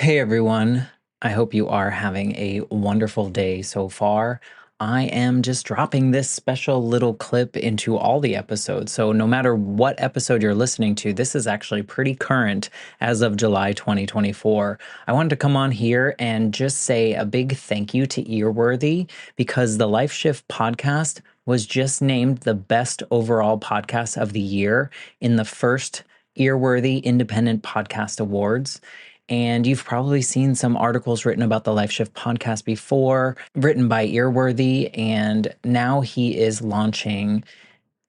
Hey everyone, I hope you are having a wonderful day so far. I am just dropping this special little clip into all the episodes. So, no matter what episode you're listening to, this is actually pretty current as of July 2024. I wanted to come on here and just say a big thank you to Earworthy because the Life Shift podcast was just named the best overall podcast of the year in the first Earworthy Independent Podcast Awards. And you've probably seen some articles written about the Life Shift podcast before, written by Earworthy. And now he is launching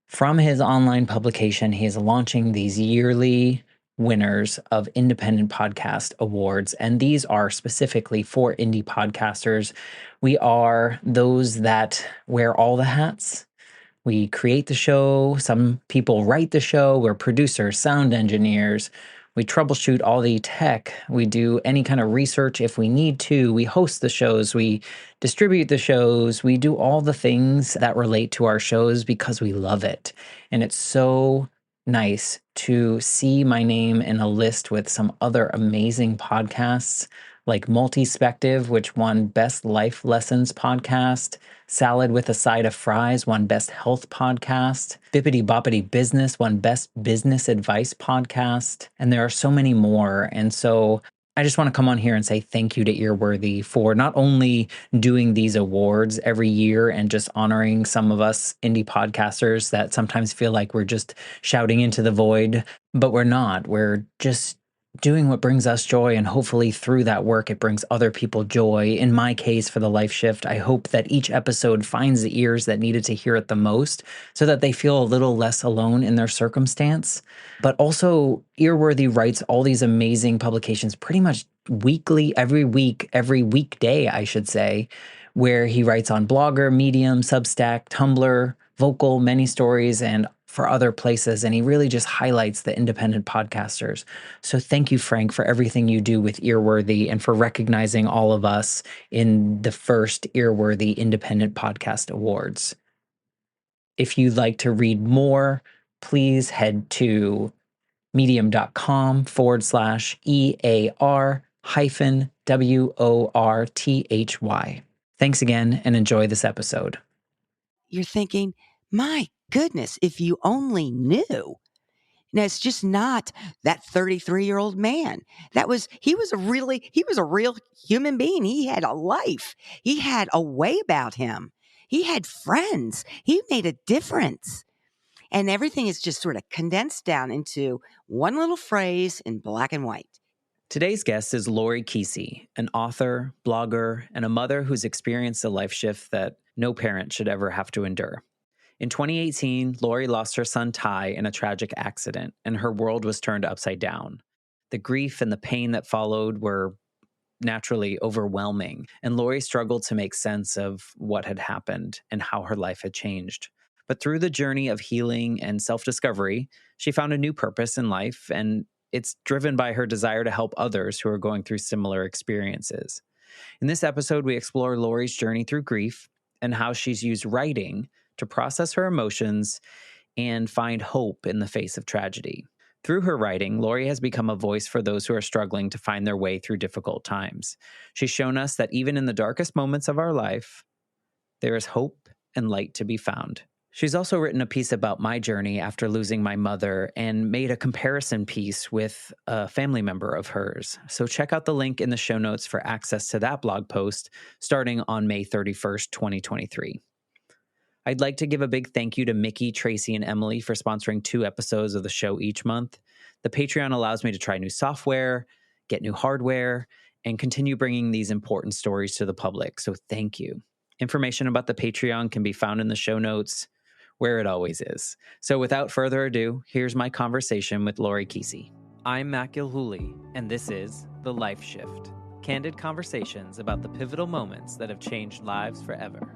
from his online publication, he is launching these yearly winners of independent podcast awards. And these are specifically for indie podcasters. We are those that wear all the hats. We create the show. Some people write the show. We're producers, sound engineers. We troubleshoot all the tech. We do any kind of research if we need to. We host the shows. We distribute the shows. We do all the things that relate to our shows because we love it. And it's so nice to see my name in a list with some other amazing podcasts like Multispective, which won Best Life Lessons Podcast. Salad with a Side of Fries won Best Health Podcast. Bippity Boppity Business won Best Business Advice Podcast. And there are so many more. And so I just want to come on here and say thank you to Earworthy for not only doing these awards every year and just honoring some of us indie podcasters that sometimes feel like we're just shouting into the void, but we're not. We're just doing what brings us joy, and hopefully through that work it brings other people joy. In my case, for the Life Shift, I hope that each episode finds the ears that needed to hear it the most so that they feel a little less alone in their circumstance. But also, Earworthy writes all these amazing publications pretty much weekly, every week, every weekday, I should say, where he writes on Blogger, Medium, Substack, Tumblr, Vocal, Many Stories, and for other places. And he really just highlights the independent podcasters. So thank you, Frank, for everything you do with Earworthy and for recognizing all of us in the first Earworthy Independent Podcast Awards. If you'd like to read more, please head to medium.com/EAR hyphen WORTHY. Thanks again and enjoy this episode. You're thinking, my goodness, if you only knew. Now it's just not that 33-year-old man. He was a real human being. He had a life. He had a way about him. He had friends. He made a difference. And everything is just sort of condensed down into one little phrase in black and white. Today's guest is Lori Keesey, an author, blogger, and a mother who's experienced a life shift that no parent should ever have to endure. In 2018, Lori lost her son Ty in a tragic accident, and her world was turned upside down. The grief and the pain that followed were naturally overwhelming, and Lori struggled to make sense of what had happened and how her life had changed. But through the journey of healing and self-discovery, she found a new purpose in life, and it's driven by her desire to help others who are going through similar experiences. In this episode, we explore Lori's journey through grief and how she's used writing to process her emotions and find hope in the face of tragedy. Through her writing, Lori has become a voice for those who are struggling to find their way through difficult times. She's shown us that even in the darkest moments of our life, there is hope and light to be found. She's also written a piece about my journey after losing my mother and made a comparison piece with a family member of hers. So check out the link in the show notes for access to that blog post starting on May 31st, 2023. I'd like to give a big thank you to Mickey, Tracy, and Emily for sponsoring 2 episodes of the show each month. The Patreon allows me to try new software, get new hardware, and continue bringing these important stories to the public. So thank you. Information about the Patreon can be found in the show notes, where it always is. So without further ado, here's my conversation with Lori Keesey. I'm Matt Gilhooly, and this is The Life Shift. Candid conversations about the pivotal moments that have changed lives forever.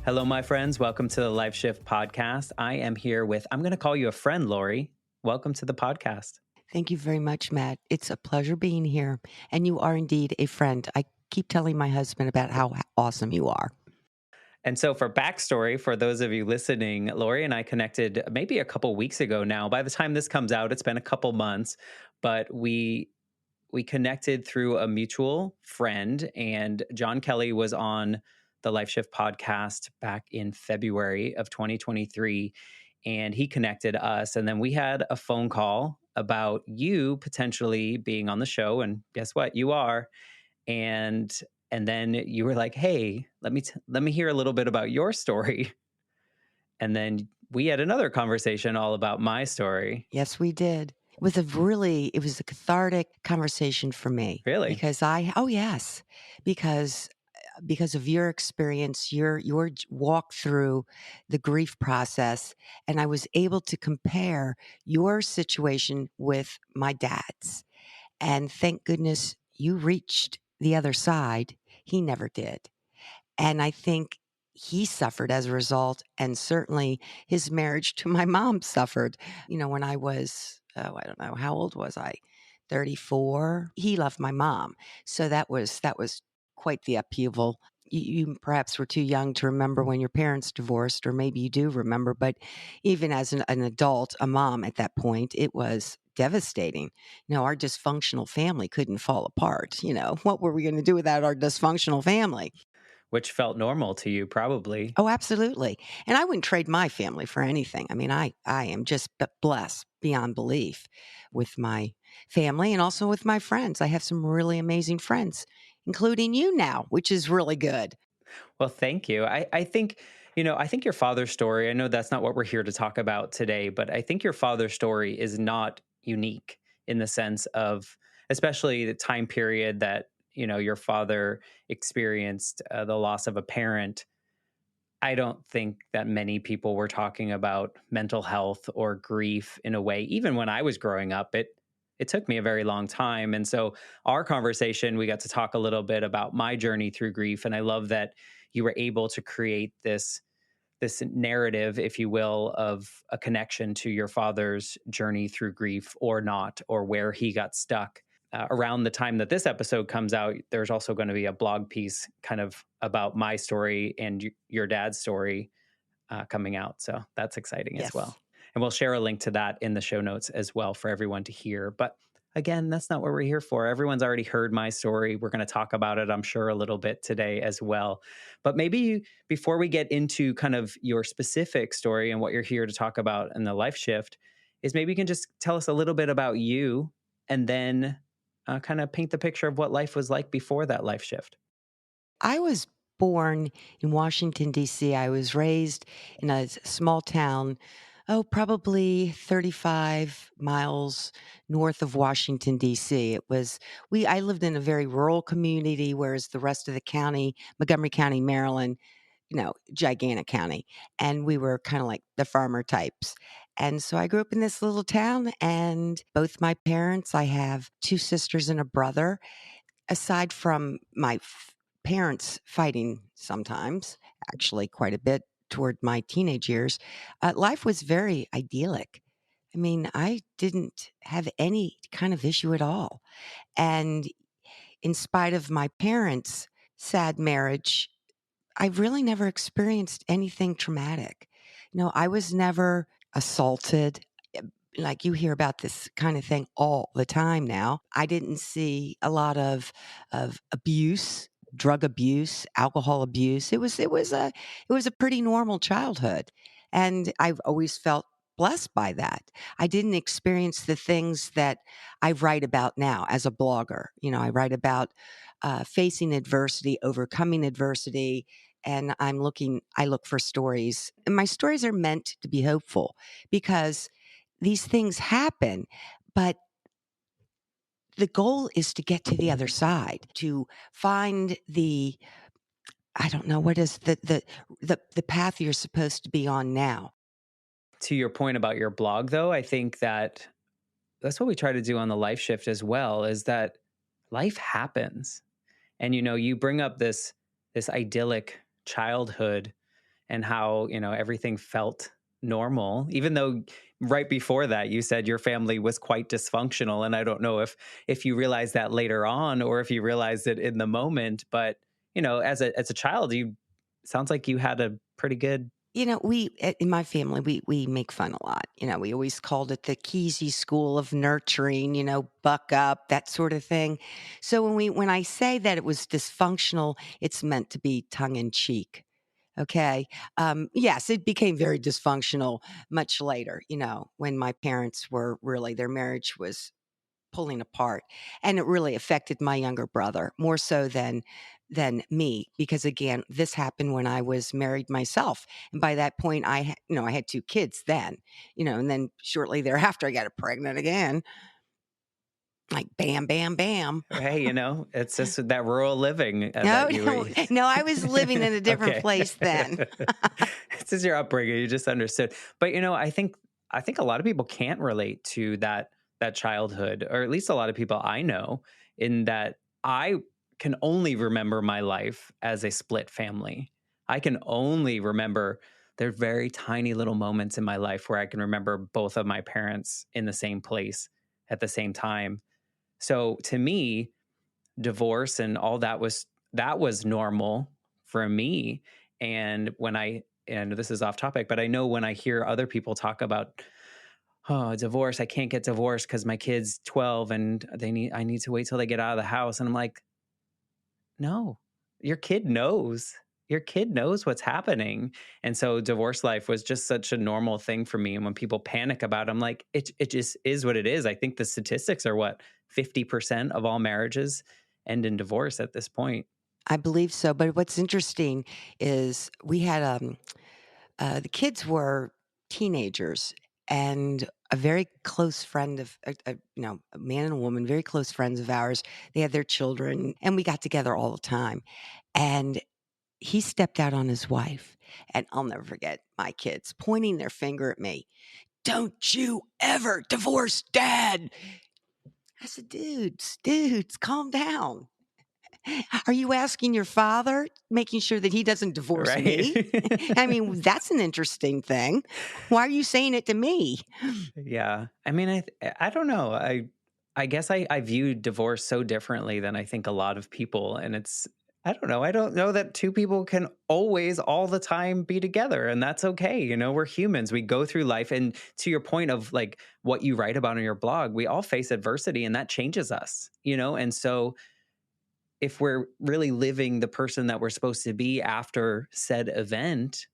Hello, my friends. Welcome to the Life Shift podcast. I am here with, I'm going to call you a friend, Lori. Welcome to the podcast. Thank you very much, Matt. It's a pleasure being here. And you are indeed a friend. I keep telling my husband about how awesome you are. And so, for backstory, for those of you listening, Lori and I connected maybe a couple weeks ago now. By the time this comes out, it's been a couple months, but we connected through a mutual friend, and John Kelly was on the Life Shift podcast back in February of 2023, and he connected us. And then we had a phone call about you potentially being on the show, and guess what? You are. And and then you were like, "Hey, let me hear a little bit about your story." And then we had another conversation all about my story. Yes, we did. It was a cathartic conversation for me Really? because oh yes, because because of your experience, your walk through the grief process, and I was able to compare your situation with my dad's. And thank goodness you reached the other side. He never did. And I think he suffered as a result. And certainly his marriage to my mom suffered. You know, when I was, oh, I don't know, how old was I? 34. He loved my mom. So that was quite the upheaval. You perhaps were too young to remember when your parents divorced, or maybe you do remember, but even as an adult, a mom at that point, it was devastating. You know, our dysfunctional family couldn't fall apart. You know, what were we going to do without our dysfunctional family? Which felt normal to you, probably. Oh, absolutely. And I wouldn't trade my family for anything. I mean, I am just blessed beyond belief with my family and also with my friends. I have some really amazing friends, including you now, which is really good. Well, thank you. I think, I think your father's story, I know that's not what we're here to talk about today, but I think your father's story is not unique in the sense of, especially the time period that, your father experienced the loss of a parent. I don't think that many people were talking about mental health or grief in a way. Even when I was growing up, it took me a very long time. And so our conversation, we got to talk a little bit about my journey through grief. And I love that you were able to create this narrative, if you will, of a connection to your father's journey through grief or not, or where he got stuck. Around the time that this episode comes out, there's also going to be a blog piece kind of about my story and your dad's story coming out. So that's exciting as Yes. well. And we'll share a link to that in the show notes as well for everyone to hear. But again, that's not what we're here for. Everyone's already heard my story. We're going to talk about it, I'm sure, a little bit today as well. But maybe before we get into kind of your specific story and what you're here to talk about in the life shift, is maybe you can just tell us a little bit about you and then kind of paint the picture of what life was like before that life shift. I was born in Washington, D.C. I was raised in a small town, oh, probably 35 miles north of Washington, D.C. I lived in a very rural community, whereas the rest of the county, Montgomery County, Maryland, you know, gigantic county. And we were kind of like the farmer types. And so I grew up in this little town, and both my parents, I have two sisters and a brother. Aside from my parents fighting sometimes, actually quite a bit toward my teenage years, life was very idyllic. I mean, I didn't have any kind of issue at all. And in spite of my parents' sad marriage, I really never experienced anything traumatic. You know, I was never assaulted. Like you hear about this kind of thing all the time now. I didn't see a lot of abuse, drug abuse, alcohol abuse. It was a pretty normal childhood, and I've always felt blessed by that. I didn't experience the things that I write about now as a blogger. You know, I write about facing adversity, overcoming adversity, and I look for stories, and my stories are meant to be hopeful because these things happen, but the goal is to get to the other side, to find I don't know, what is the path you're supposed to be on now. To your point about your blog, though, I think that that's what we try to do on the life shift as well, is that life happens. And you bring up this idyllic childhood and how, everything felt normal, even though right before that you said your family was quite dysfunctional. And I don't know if you realized that later on or if you realized it in the moment, but as a child, you Sounds like you had a pretty good. In my family, we make fun a lot. We always called it the Keesey School of Nurturing, buck up, that sort of thing. So when I say that it was dysfunctional, it's meant to be tongue in cheek. Okay. Yes, it became very dysfunctional much later, when my parents were really, their marriage was pulling apart, and it really affected my younger brother more so than me, because again, this happened when I was married myself, and by that point I had 2 kids then, and then shortly thereafter I got pregnant again, like bam bam bam. Hey, it's just that rural living No, that you were. no, no, I was living in a different Okay. place then. It's just your upbringing. You just understood. But I think a lot of people can't relate to that childhood, or at least a lot of people I know, in that I can only remember my life as a split family. I can only remember there are very tiny little moments in my life where I can remember both of my parents in the same place at the same time. So to me, divorce and all that was normal for me. And and this is off topic, but I know when I hear other people talk about, oh, divorce, I can't get divorced because my kid's 12 and I need to wait till they get out of the house. And I'm like, no, your kid knows. Your kid knows what's happening. And so divorce life was just such a normal thing for me. And when people panic about it, I'm like, it just is what it is. I think the statistics are what, 50% of all marriages end in divorce at this point. I believe so, but what's interesting is we had the kids were teenagers, and a very close friend of a man and a woman, very close friends of ours. They had their children, and we got together all the time. And he stepped out on his wife, and I'll never forget my kids pointing their finger at me. Don't you ever divorce dad. I said, dudes, calm down. Are you asking your father, making sure that he doesn't divorce Right. me? I mean, that's an interesting thing. Why are you saying it to me? Yeah. I mean, I don't know. I guess I view divorce so differently than I think a lot of people. And I don't know. I don't know that two people can always all the time be together. And that's okay. We're humans. We go through life. And to your point of like what you write about on your blog, we all face adversity and that changes us. And so if we're really living the person that we're supposed to be after said event,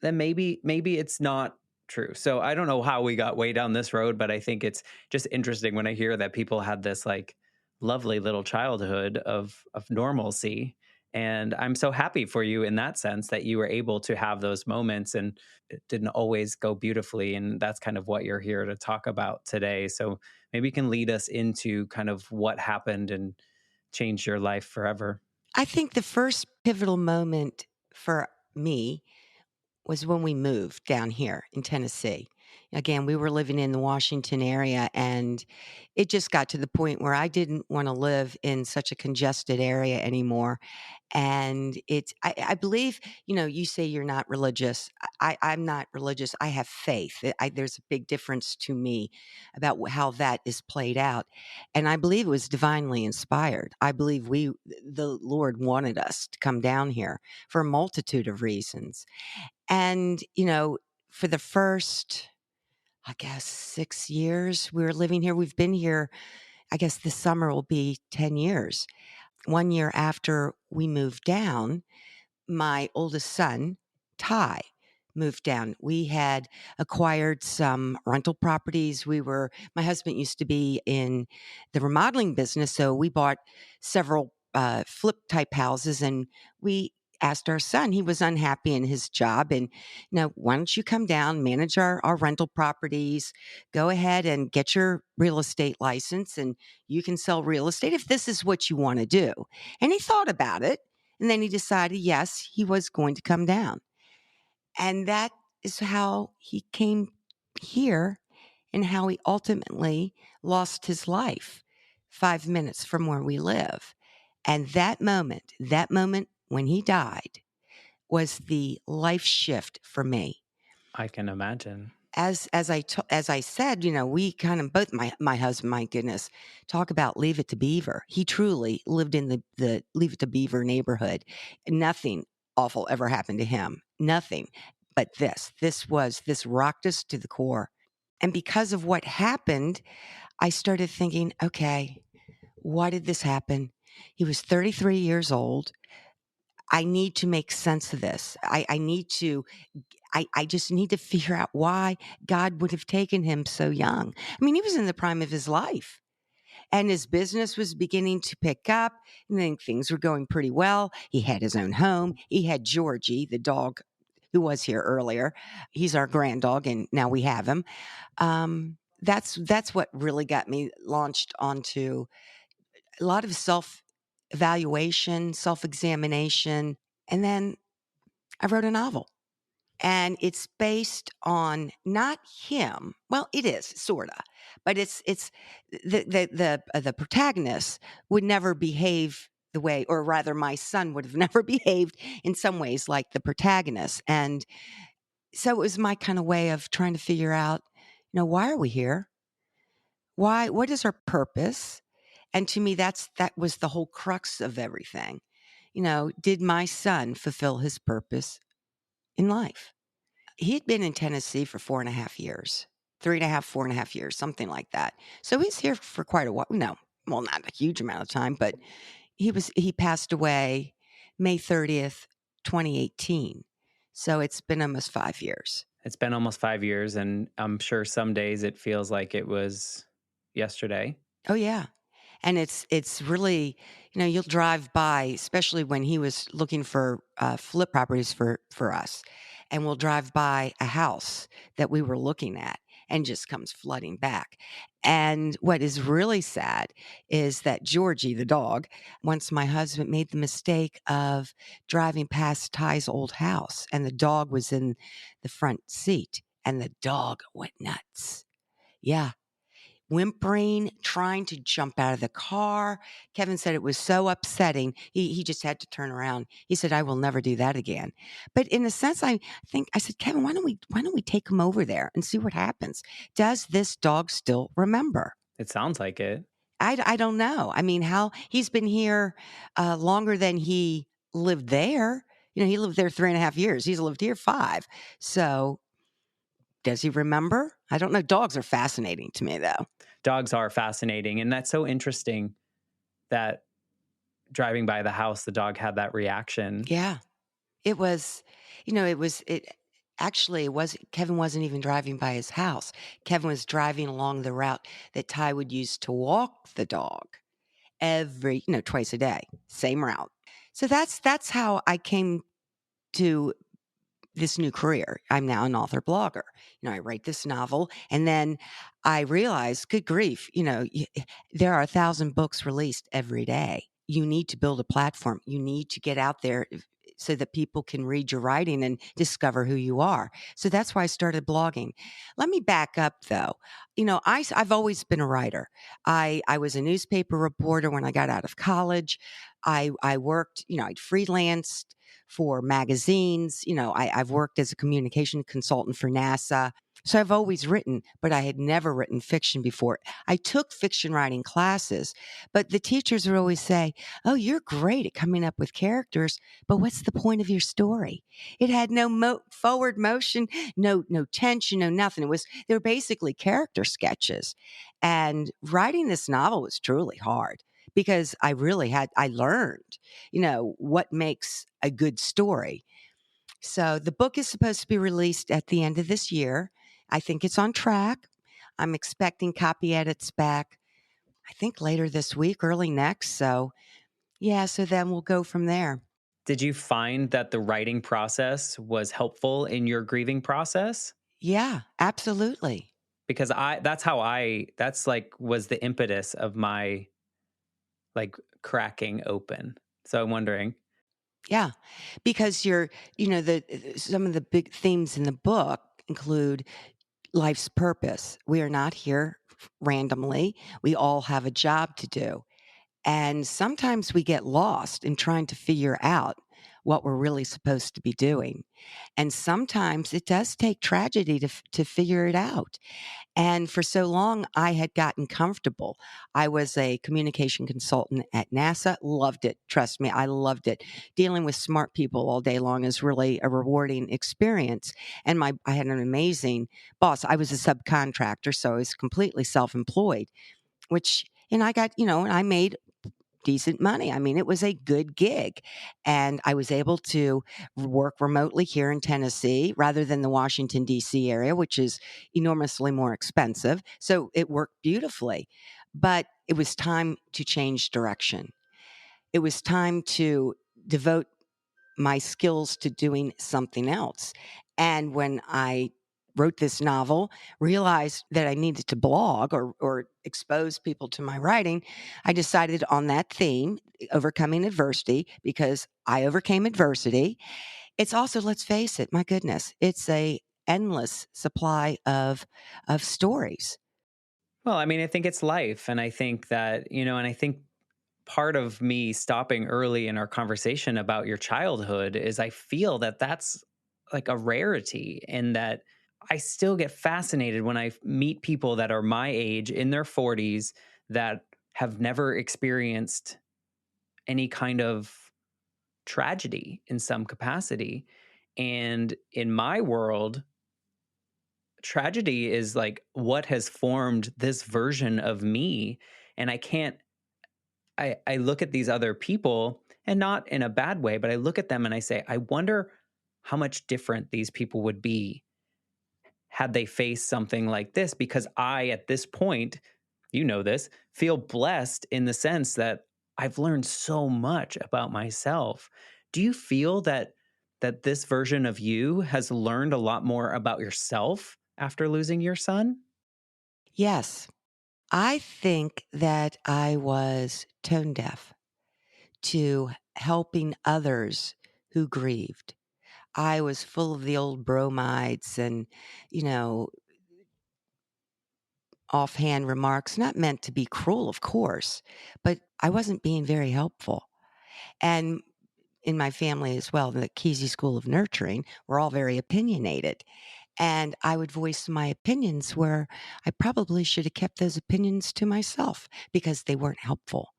then maybe it's not true. So I don't know how we got way down this road, but I think it's just interesting when I hear that people had this like lovely little childhood of normalcy. And I'm so happy for you in that sense that you were able to have those moments and it didn't always go beautifully. And that's kind of what you're here to talk about today. So maybe you can lead us into kind of what happened and changed your life forever. I think the first pivotal moment for me was when we moved down here in Tennessee. Again, we were living in the Washington area, and it just got to the point where I didn't want to live in such a congested area anymore. And I believe, you say you're not religious. I'm not religious. I have faith. There's a big difference to me about how that is played out. And I believe it was divinely inspired. I believe the Lord wanted us to come down here for a multitude of reasons. And, for the first, I guess, 6 years we were living here, we've been here, I guess this summer will be 10 years. 1 year after we moved down, my oldest son, Ty, moved down. We had acquired some rental properties. My husband used to be in the remodeling business, so we bought several flip type houses, and we asked our son, he was unhappy in his job, and why don't you come down, manage our rental properties, go ahead and get your real estate license, and you can sell real estate if this is what you want to do. And he thought about it, and then he decided, yes, he was going to come down. And that is how he came here and how he ultimately lost his life 5 minutes from where we live. And that moment when he died was the life shift for me. I can imagine. As I said, we kind of both, my husband, my goodness, talk about Leave It to Beaver. He truly lived in the Leave It to Beaver neighborhood. Nothing awful ever happened to him. Nothing. But this rocked us to the core. And because of what happened, I started thinking, okay, why did this happen? He was 33 years old. I need to make sense of this. I just need to figure out why God would have taken him so young. I mean, he was in the prime of his life and his business was beginning to pick up and then things were going pretty well. He had his own home. He had Georgie, the dog who was here earlier. He's our grand dog and now we have him. That's what really got me launched onto a lot of self evaluation, self examination. And then I wrote a novel. And it's based on not him. Well, it is sorta, but it's the protagonist would never behave the way, or rather, my son would have never behaved in some ways like the protagonist. And so it was my kind of way of trying to figure out, why are we here? Why? What is our purpose? And to me, that was the whole crux of everything. Did my son fulfill his purpose in life? He had been in Tennessee for 4.5 years, 3.5, 4.5 years, something like that. So he's here for quite a while. No, well, not a huge amount of time, but he passed away May 30th, 2018. So it's been almost 5 years. It's been almost 5 years, and I'm sure some days it feels like it was yesterday. Oh yeah. And it's really, you'll drive by, especially when he was looking for flip properties for us, and we'll drive by a house that we were looking at, and just comes flooding back. And what is really sad is that Georgie, the dog, once my husband made the mistake of driving past Ty's old house, and the dog was in the front seat, and the dog went nuts. Yeah, whimpering, trying to jump out of the car. Kevin said it was so upsetting. He just had to turn around. He said, "I will never do that again." But in a sense, I said, "Kevin, why don't we take him over there and see what happens? Does this dog still remember?" It sounds like it. I don't know. I mean, how he's been here longer than he lived there. He lived there 3.5 years. He's lived here 5. So does he remember? I don't know. Dogs are fascinating to me, though. Dogs are fascinating, and that's so interesting that driving by the house, the dog had that reaction. Yeah. It was, it actually it was Kevin wasn't even driving by his house. Kevin was driving along the route that Ty would use to walk the dog twice a day, same route. So that's how I came to this new career. I'm now an author blogger. I write this novel and then I realized, good grief, there are 1,000 books released every day. You need to build a platform. You need to get out there so that people can read your writing and discover who you are. So that's why I started blogging. Let me back up though. I've always been a writer. I was a newspaper reporter when I got out of college. I worked, I'd freelanced for magazines. I've worked as a communication consultant for NASA. So I've always written, but I had never written fiction before. I took fiction writing classes, but the teachers would always say, "Oh, you're great at coming up with characters, but what's the point of your story?" It had no forward motion, no tension, no nothing. They were basically character sketches. And writing this novel was truly hard because I learned, what makes a good story. So the book is supposed to be released at the end of this year. I think it's on track. I'm expecting copy edits back, I think later this week, early next. So yeah, so then we'll go from there. Did you find that the writing process was helpful in your grieving process? Yeah, absolutely. Because that's like was the impetus of my like cracking open. So I'm wondering. Yeah, because some of the big themes in the book include life's purpose. We are not here randomly. We all have a job to do. And sometimes we get lost in trying to figure out what we're really supposed to be doing. And sometimes it does take tragedy to figure it out. And for so long, I had gotten comfortable. I was a communication consultant at NASA, loved it. Trust me, I loved it. Dealing with smart people all day long is really a rewarding experience. And I had an amazing boss. I was a subcontractor, so I was completely self employed, and I got, and I made decent money. I mean, it was a good gig. And I was able to work remotely here in Tennessee rather than the Washington, D.C. area, which is enormously more expensive. So it worked beautifully. But it was time to change direction. It was time to devote my skills to doing something else. And when I wrote this novel, realized that I needed to blog or expose people to my writing, I decided on that theme, overcoming adversity, because I overcame adversity. It's also, let's face it, my goodness, it's a endless supply of stories. Well, I mean, I think it's life. And I think that, and I think part of me stopping early in our conversation about your childhood is I feel that that's like a rarity, and that I still get fascinated when I meet people that are my age in their 40s that have never experienced any kind of tragedy in some capacity. And in my world, tragedy is like what has formed this version of me. And I look at these other people, and not in a bad way, but I look at them and I say, I wonder how much different these people would be had they faced something like this. Because I, at this point, this, feel blessed in the sense that I've learned so much about myself. Do you feel that this version of you has learned a lot more about yourself after losing your son? Yes, I think that I was tone deaf to helping others who grieved. I was full of the old bromides and, you know, offhand remarks, not meant to be cruel, of course, but I wasn't being very helpful. And in my family as well, the Keesey School of Nurturing, we're all very opinionated. And I would voice my opinions where I probably should have kept those opinions to myself because they weren't helpful.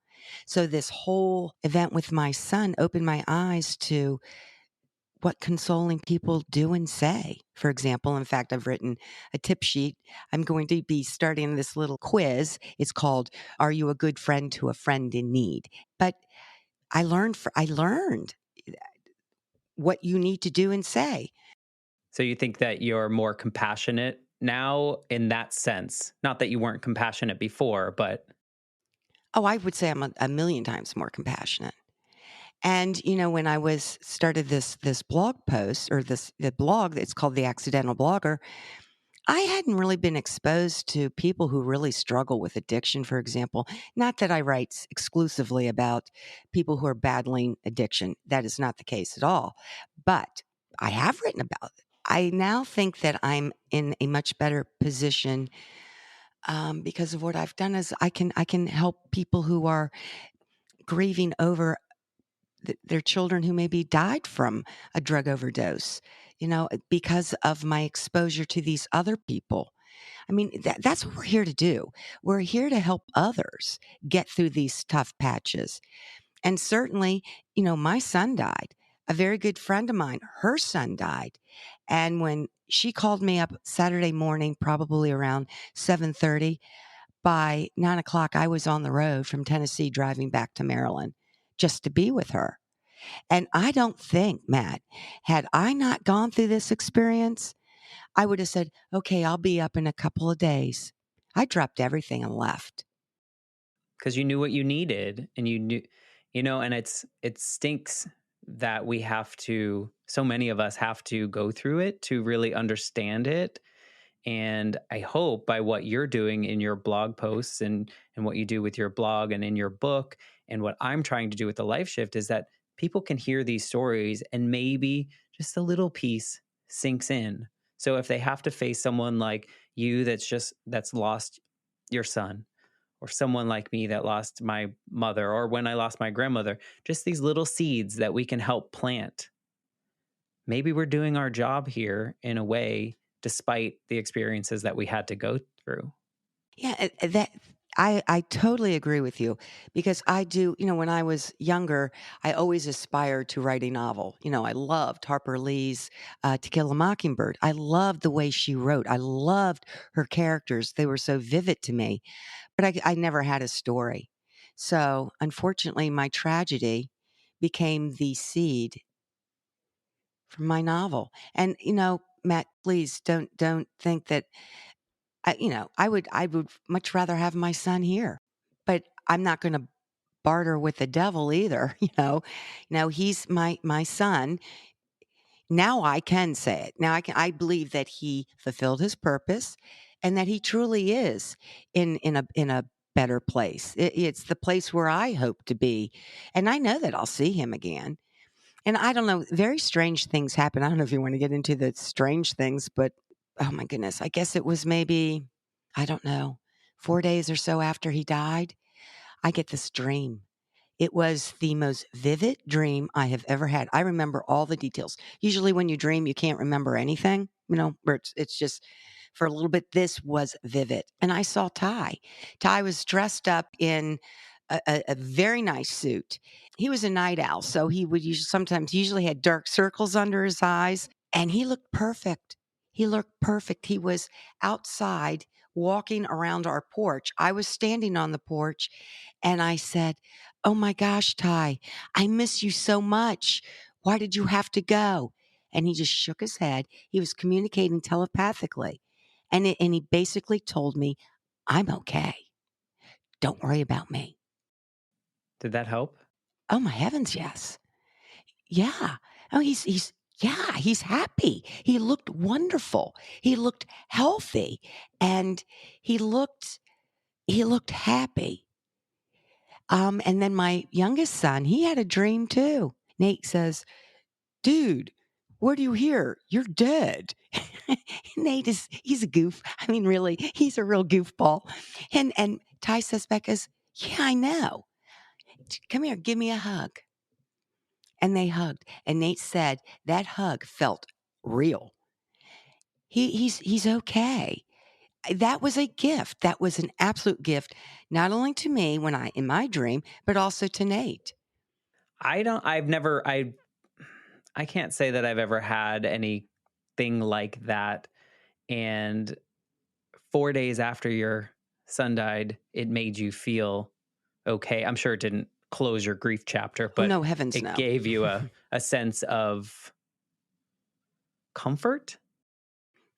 So this whole event with my son opened my eyes to what consoling people do and say. For example, in fact, I've written a tip sheet. I'm going to be starting this little quiz. It's called Are You a Good Friend to a Friend in Need? But I learned what you need to do and say. So you think that you're more compassionate now in that sense? Not that you weren't compassionate before, but Oh, I would say I'm a million times more compassionate. And when I was started this blog post or the blog, it's called The Accidental Blogger. I hadn't really been exposed to people who really struggle with addiction, for example. Not that I write exclusively about people who are battling addiction. That is not the case at all. But I have written about it. I now think that I'm in a much better position because of what I've done. Is I can help people who are grieving over their children who maybe died from a drug overdose. Because of my exposure to these other people. I mean, that's what we're here to do. We're here to help others get through these tough patches. And certainly, my son died. A very good friend of mine, her son died. And when she called me up Saturday morning, probably around 7:30, by 9 o'clock, I was on the road from Tennessee driving back to Maryland just to be with her. And I don't think, Matt, had I not gone through this experience, I would have said, okay, I'll be up in a couple of days. I dropped everything and left. because you knew what you needed, and you knew, and it stinks that we have to, so many of us have to go through it to really understand it. And I hope by what you're doing in your blog posts, and what you do with your blog and in your book, and what I'm trying to do with the Life Shift, is that people can hear these stories and maybe just a little piece sinks in. So if they have to face someone like you that's lost your son, or someone like me that lost my mother, or when I lost my grandmother, just these little seeds that we can help plant. Maybe we're doing our job here in a way, despite the experiences that we had to go through. Yeah, that I totally agree with you because I do, when I was younger, I always aspired to write a novel. I loved Harper Lee's To Kill a Mockingbird. I loved the way she wrote. I loved her characters. They were so vivid to me, but I never had a story. So, unfortunately, my tragedy became the seed for my novel. And, Matt, please don't think that I would much rather have my son here, but I'm not gonna barter with the devil either, you know? Now he's my son. Now I can say it. Now I believe that he fulfilled his purpose and that he truly is in a better place. It's the place where I hope to be, and I know that I'll see him again. And I don't know, very strange things happen. I don't know if you wanna get into the strange things, but oh my goodness, I guess it was maybe, I don't know, 4 days or so after he died, I get this dream. It was the most vivid dream I have ever had. I remember all the details. Usually when you dream, you can't remember anything, where it's just for a little bit. This was vivid. And I saw Ty. Ty was dressed up in a very nice suit. He was a night owl, so he would usually had dark circles under his eyes, and he looked perfect. He looked perfect. He was outside walking around our porch. I was standing on the porch, and I said, "Oh my gosh, Ty, I miss you so much. Why did you have to go?" And he just shook his head. He was communicating telepathically. And he basically told me, "I'm okay. Don't worry about me." Did that help? Oh my heavens, yes. Yeah. Oh, he's happy. He looked wonderful. He looked healthy, and he looked he looked happy. And then my youngest son, he had a dream too. Nate says, "Dude, what do you hear? You're dead." He's a goof. I mean, really, he's a real goofball. And Ty says back, goes, "Yeah, I know. Come here, give me a hug." And they hugged. And Nate said that hug felt real. He's okay. That was a gift. That was an absolute gift, not only to me when I in my dream, but also to Nate. I don't I've never I can't say that I've ever had anything like that. And 4 days after your son died, it made you feel okay. I'm sure it didn't close your grief chapter, Oh but no, heavens it no. gave you a sense of comfort?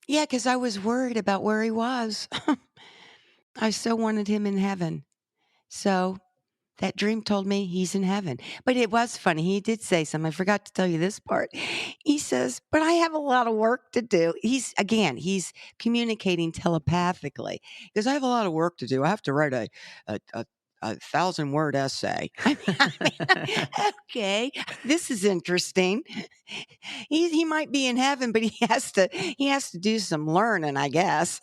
Yeah, because I was worried about where he was. I so wanted him in heaven. So that dream told me he's in heaven. But it was funny. He did say something. I forgot to tell you this part. He says, "But I have a lot of work to do." He's communicating telepathically because "I have a lot of work to do. I have to write a 1,000-word essay." Okay, this is interesting. He might be in heaven, but he has to do some learning, I guess.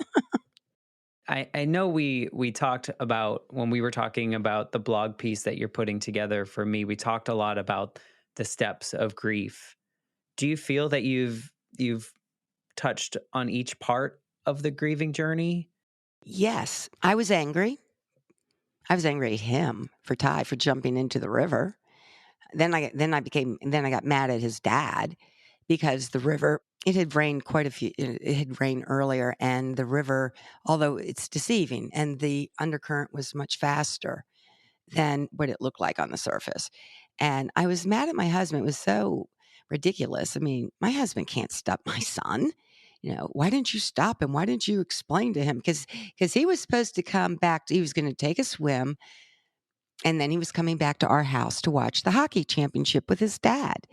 I know we talked about when we were talking about the blog piece that you're putting together for me, we talked a lot about the steps of grief. Do you feel that you've touched on each part of the grieving journey? Yes, I was angry. I was angry at him for Ty for jumping into the river. Then I got mad at his dad because the river, it had rained it had rained earlier, and the river, although it's deceiving, and the undercurrent was much faster than what it looked like on the surface. And I was mad at my husband. It was so ridiculous. I mean, my husband can't stop my son. Why didn't you stop him? Why didn't you explain to him? Because he was supposed to come back. He was going to take a swim, and then he was coming back to our house to watch the hockey championship with his dad.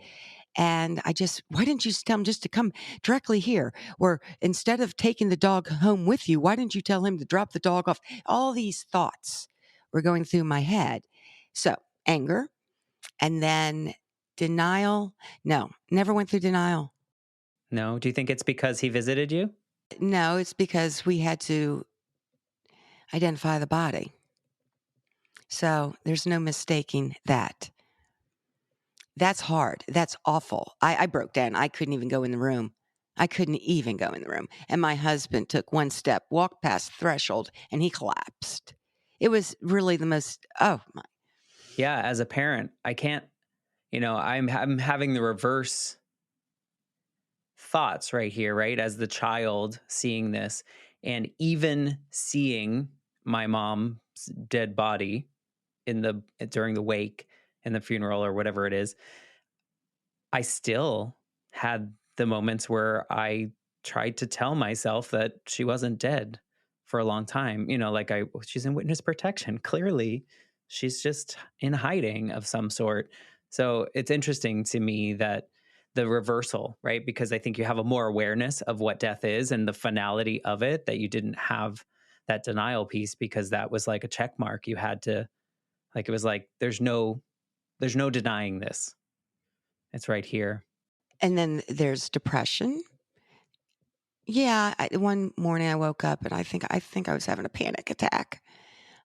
And why didn't you tell him just to come directly here? Or instead of taking the dog home with you, why didn't you tell him to drop the dog off? All these thoughts were going through my head. So anger, and then denial. No, never went through denial. No? Do you think it's because he visited you? No, it's because we had to identify the body. So there's no mistaking that. That's hard. That's awful. I broke down. I couldn't even go in the room. I couldn't even go in the room. And my husband took one step, walked past the threshold, and he collapsed. It was really the most, oh my. Yeah, as a parent, I can't, I'm having the reverse thoughts right here, right? As the child seeing this and even seeing my mom's dead body in the during the wake and the funeral or whatever it is, I still had the moments where I tried to tell myself that she wasn't dead for a long time. Like she's in witness protection. Clearly, she's just in hiding of some sort. So it's interesting to me that the reversal, right? Because I think you have a more awareness of what death is and the finality of it, that you didn't have that denial piece because that was like a check mark. You had to, like, it was like, there's no denying this. It's right here. And then there's depression. Yeah, one morning I woke up and I think I was having a panic attack.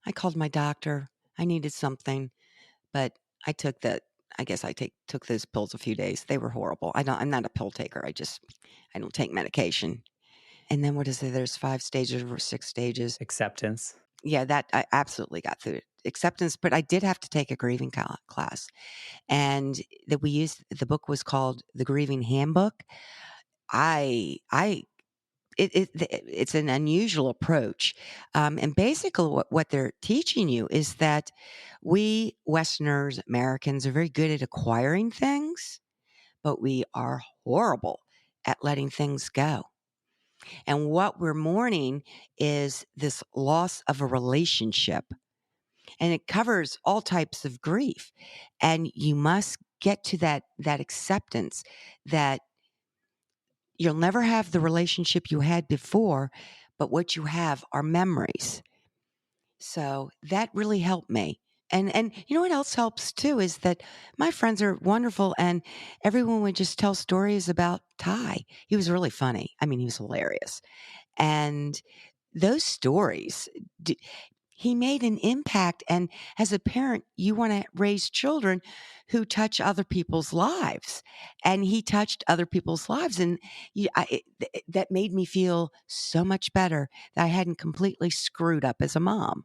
I called my doctor. I needed something, but I took the I guess took those pills a few days. They were horrible. I'm not a pill taker. I don't take medication. And then what is it? There's 5 stages or 6 stages. Acceptance. Yeah, that I absolutely got through it. Acceptance, but I did have to take a grieving class. And that we used the book was called The Grieving Handbook. I it's an unusual approach. And basically what they're teaching you is that we Westerners, Americans are very good at acquiring things, but we are horrible at letting things go. And what we're mourning is this loss of a relationship. And it covers all types of grief. And you must get to that acceptance that you'll never have the relationship you had before, but what you have are memories. So that really helped me. And you know what else helps too is that my friends are wonderful and everyone would just tell stories about Ty. He was really funny. I mean, he was hilarious. And those stories, he made an impact. And as a parent, you want to raise children who touch other people's lives. And he touched other people's lives. And that made me feel so much better that I hadn't completely screwed up as a mom.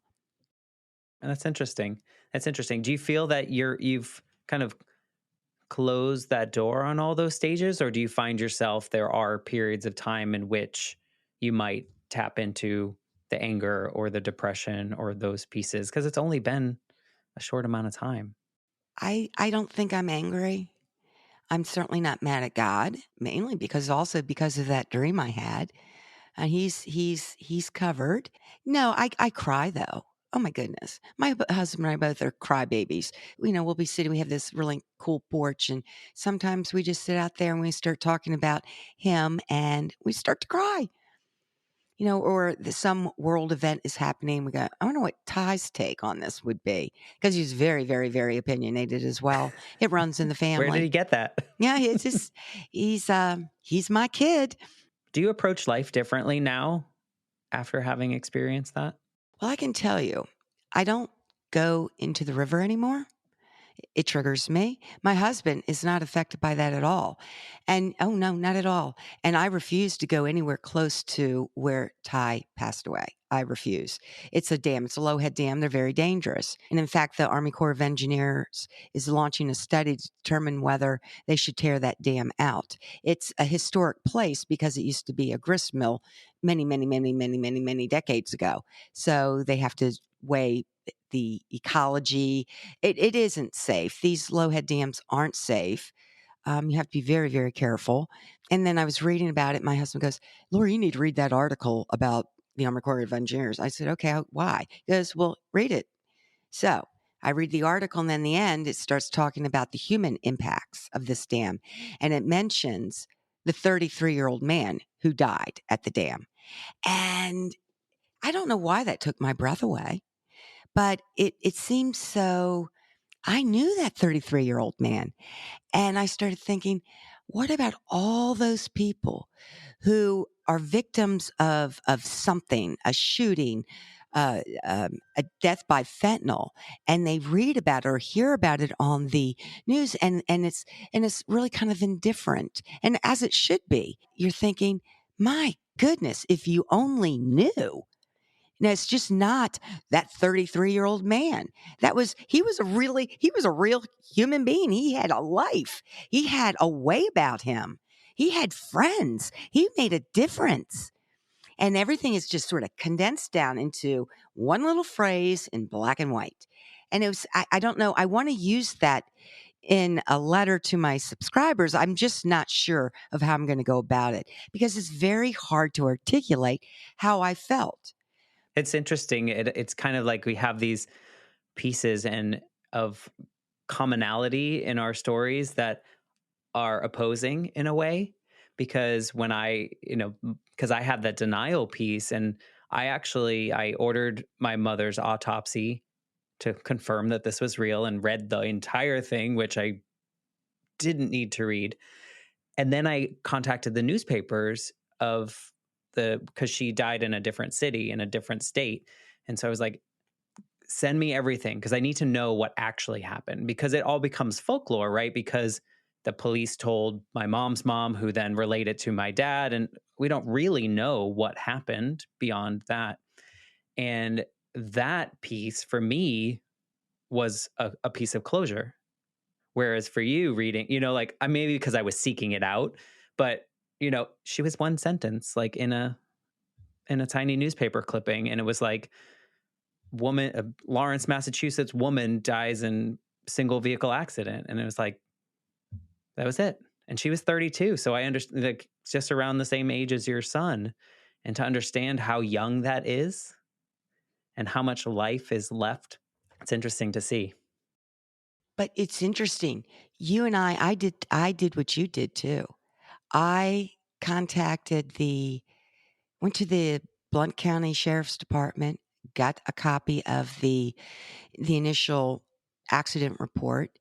And that's interesting. That's interesting. Do you feel that you've kind of closed that door on all those stages, or do you find yourself there are periods of time in which you might tap into the anger or the depression or those pieces because it's only been a short amount of time? I don't think I'm angry. I'm certainly not mad at God, mainly because of that dream I had. And he's covered. No, I cry though. Oh my goodness. My husband and I both are crybabies. We'll be sitting, we have this really cool porch and sometimes we just sit out there and we start talking about him and we start to cry. Or some world event is happening. We go, I wonder what Ty's take on this would be because he's very, very, very opinionated as well. It runs in the Where did he family. get that? Yeah, it's just he's my kid. Do you approach life differently now after having experienced that? Well, I can tell you, I don't go into the river anymore. It triggers me. My husband is not affected by that at all. And oh no, not at all. And I refuse to go anywhere close to where Ty passed away. I refuse. It's a dam. It's a Lowhead Dam. They're very dangerous. And in fact, the Army Corps of Engineers is launching a study to determine whether they should tear that dam out. It's a historic place because it used to be a grist mill many, many, many, many, many, many decades ago. So they have to weigh the ecology. It isn't safe. These Lowhead dams aren't safe. You have to be very, very careful. And then I was reading about it. My husband goes, Laura, you need to read that article about the Army Corps of Engineers. I said, okay, why? He goes, well, read it. So I read the article, and then in the end, it starts talking about the human impacts of this dam. And it mentions the 33-year-old man who died at the dam. And I don't know why that took my breath away, but it seems so. I knew that 33-year-old man. And I started thinking, what about all those people who are victims of something, a shooting, a death by fentanyl, and they read about it or hear about it on the news, and it's really kind of indifferent, and as it should be. You're thinking, my goodness, if you only knew. Now it's just not that 33-year-old man. He was a real human being. He had a life. He had a way about him. He had friends. He made a difference. And everything is just sort of condensed down into one little phrase in black and white. And I don't know, I want to use that in a letter to my subscribers. I'm just not sure of how I'm going to go about it because it's very hard to articulate how I felt. It's interesting. It's kind of like we have these pieces and of commonality in our stories that are opposing in a way. Because when because I had that denial piece, and I ordered my mother's autopsy to confirm that this was real and read the entire thing, which I didn't need to read. And then I contacted the newspapers of because she died in a different city, in a different state. And so I was like, send me everything because I need to know what actually happened, because it all becomes folklore, right? Because the police told my mom's mom, who then related to my dad. And we don't really know what happened beyond that. And that piece for me was a piece of closure. Whereas for you reading, like I maybe because I was seeking it out, but she was one sentence, like in a tiny newspaper clipping, and it was like Lawrence, Massachusetts woman dies in single vehicle accident, and it was like that was it. And she was 32, so I understand, like just around the same age as your son, and to understand how young that is and how much life is left, it's interesting to see. But it's interesting. You and I did what you did too. I contacted went to the Blount County Sheriff's Department, got a copy of the initial accident report.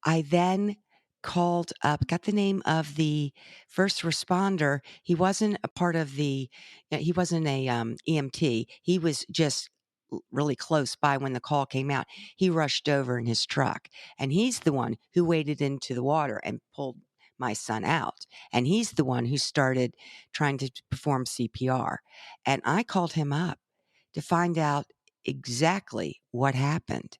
I then called up, got the name of the first responder. He wasn't a part of he wasn't a EMT. He was just really close by when the call came out. He rushed over in his truck, and he's the one who waded into the water and pulled my son out. And he's the one who started trying to perform CPR. And I called him up to find out exactly what happened.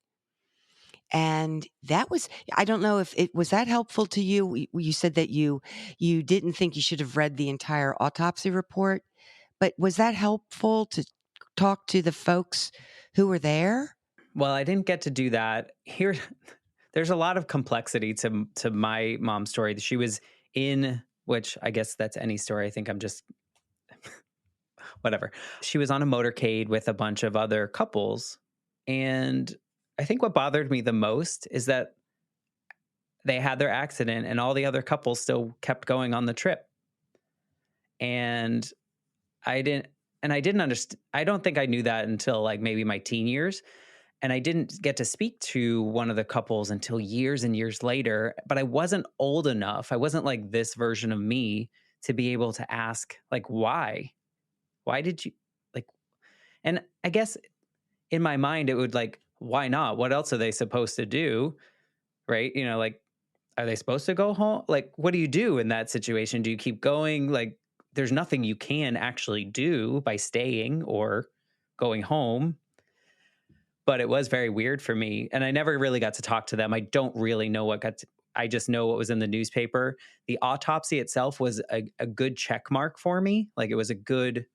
And that was, I don't know if it was that helpful to you. You said that you didn't think you should have read the entire autopsy report, but was that helpful to talk to the folks who were there? Well, I didn't get to do that. There's a lot of complexity to my mom's story. She was in, which I guess that's any story. I think I'm just whatever. She was on a motorcade with a bunch of other couples. And I think what bothered me the most is that they had their accident and all the other couples still kept going on the trip. And I didn't understand. I don't think I knew that until like maybe my teen years. And I didn't get to speak to one of the couples until years and years later, but I wasn't old enough. I wasn't like this version of me to be able to ask, like, why? Why did you like? And I guess in my mind, it would like, why not? What else are they supposed to do? Right? Like, are they supposed to go home? Like, what do you do in that situation? Do you keep going? Like, there's nothing you can actually do by staying or going home. But it was very weird for me, and I never really got to talk to them. I don't really know I just know what was in the newspaper. The autopsy itself was a good check mark for me. Like, it was a good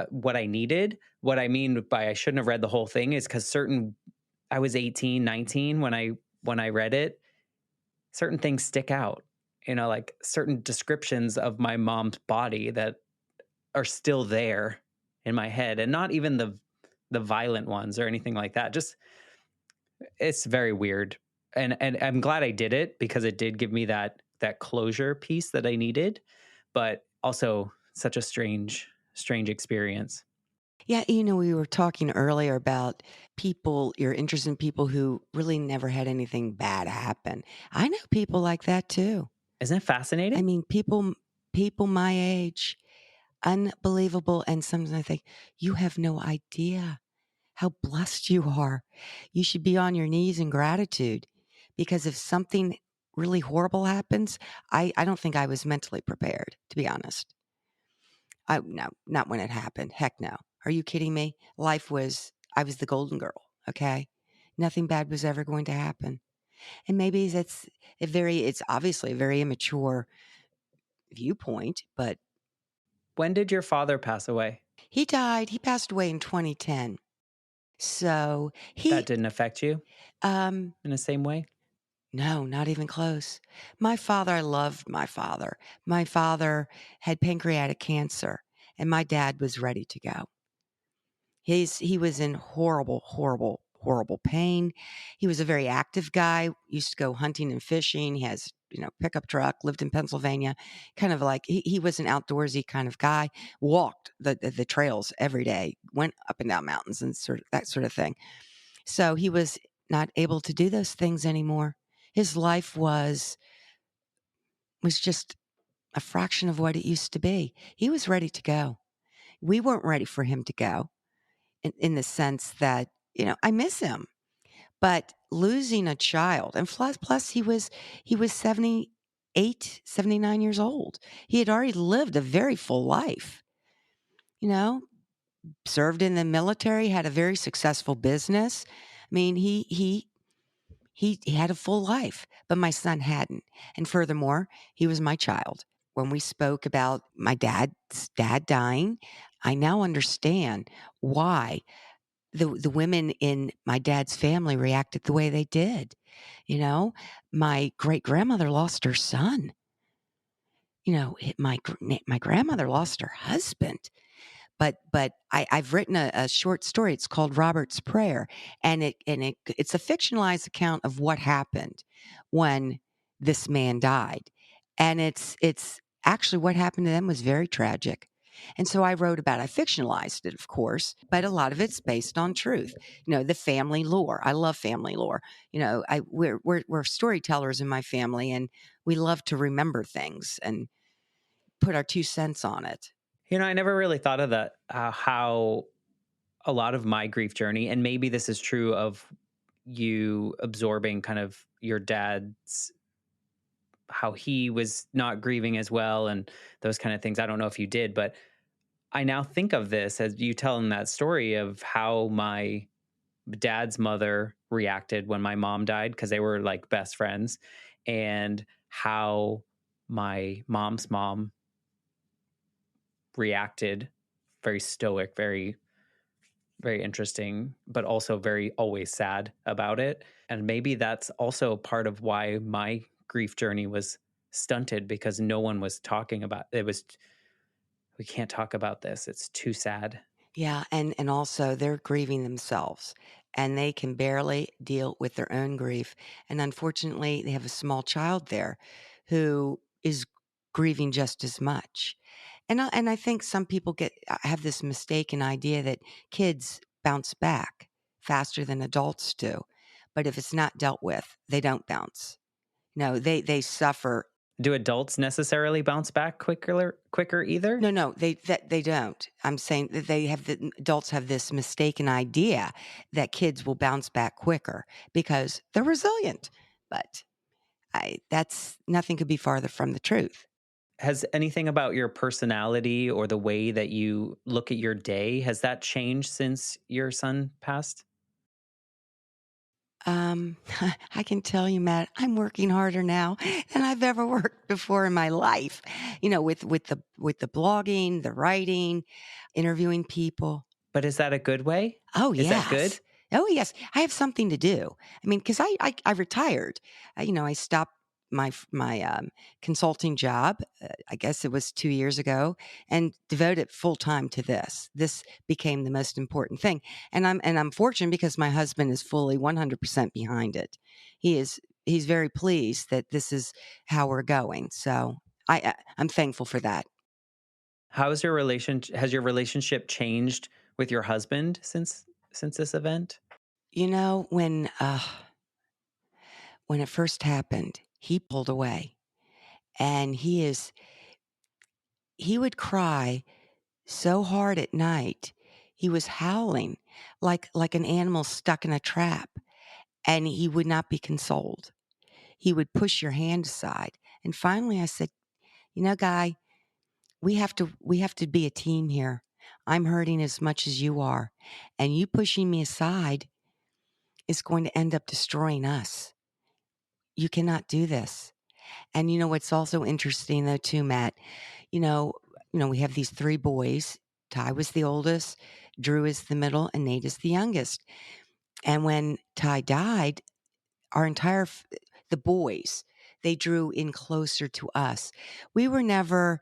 what I needed. What I mean by I shouldn't have read the whole thing is because I was 18, 19 when I read it. Certain things stick out, like certain descriptions of my mom's body that are still there in my head, and not even the violent ones or anything like that. Just it's very weird. And I'm glad I did it because it did give me that closure piece that I needed, but also such a strange experience. Yeah, we were talking earlier about people, you're interested in people who really never had anything bad happen. I know people like that too. Isn't it I fascinating? mean, people my age, unbelievable. And sometimes I think, you have no idea how blessed you are. You should be on your knees in gratitude because if something really horrible happens, I don't think I was mentally prepared, to be honest. No, not when it happened. Heck no. Are you kidding me? I was the golden girl. Okay. Nothing bad was ever going to happen. And maybe it's obviously a very immature viewpoint, but When did your father pass away? he passed away in 2010. So That didn't affect you um, in the same way? no, not even close. I loved my father. My father had pancreatic cancer and my dad was ready to go. He was in horrible, horrible, horrible pain. He was a very active guy, used to go hunting and fishing. He has, pickup truck, lived in Pennsylvania, kind of like he was an outdoorsy kind of guy, walked the trails every day, went up and down mountains and sort of that sort of thing. So he was not able to do those things anymore. His life was just a fraction of what it used to be. He was ready to go. We weren't ready for him to go in the sense that, I miss him. But losing a child, and plus he was 78, 79 years old. He had already lived a very full life, you know, served in the military, had a very successful business. I mean, he had a full life, but my son hadn't. And furthermore, he was my child. When we spoke about my dad's dad dying, I now understand why the women in my dad's family reacted the way they did. You know, my great grandmother lost her son. My grandmother lost her husband. I've written a short story. It's called Robert's Prayer, and it's a fictionalized account of what happened when this man died, and it's actually what happened to them was very tragic. And so I wrote about it. I fictionalized it, of course, but a lot of it's based on truth. The family lore. I love family lore. We're storytellers in my family, and we love to remember things and put our 2 cents on it. I never really thought of that, how a lot of my grief journey, and maybe this is true of you absorbing kind of your dad's, how he was not grieving as well and those kind of things. I don't know if you did, but I now think of this as you telling that story of how my dad's mother reacted when my mom died because they were like best friends, and how my mom's mom reacted, very stoic, very very interesting, but also very always sad about it. And maybe that's also part of why my grief journey was stunted, because no one was talking about it. Was, we can't talk about this. It's too sad. Yeah, and also they're grieving themselves and they can barely deal with their own grief. And unfortunately, they have a small child there who is grieving just as much. And I think some people have this mistaken idea that kids bounce back faster than adults do. But if it's not dealt with, they don't bounce. No, they suffer. Do adults necessarily bounce back quicker either? No, they don't. I'm saying that adults have this mistaken idea that kids will bounce back quicker because they're resilient. But that's nothing could be farther from the truth. Has anything about your personality or the way that you look at your day, has that changed since your son passed? Um, I can tell you, Matt, I'm working harder now than I've ever worked before in my life. With the blogging, the writing, interviewing people. But is that a good way? Oh, Is that good? yes. Oh, yes. I have something to do. I mean, because I retired. I stopped my consulting job. I guess it was 2 years ago, and devoted full time to this. This became the most important thing, and I'm fortunate because my husband is fully 100% behind it. He's very pleased that this is how we're going. So I'm thankful for that. Has your relationship changed with your husband since this event? You know when it first happened, he pulled away. And he would cry so hard at night. He was howling like an animal stuck in a trap, and he would not be consoled. He would push your hand aside. And finally I said, "You know, guy, we have to be a team here. I'm hurting as much as you are, and you pushing me aside is going to end up destroying us. You cannot do this." And you know what's also interesting though too, Matt, you know, we have these three boys. Ty was the oldest, Drew is the middle, and Nate is the youngest. And when Ty died, our entire the boys, they drew in closer to us. We were never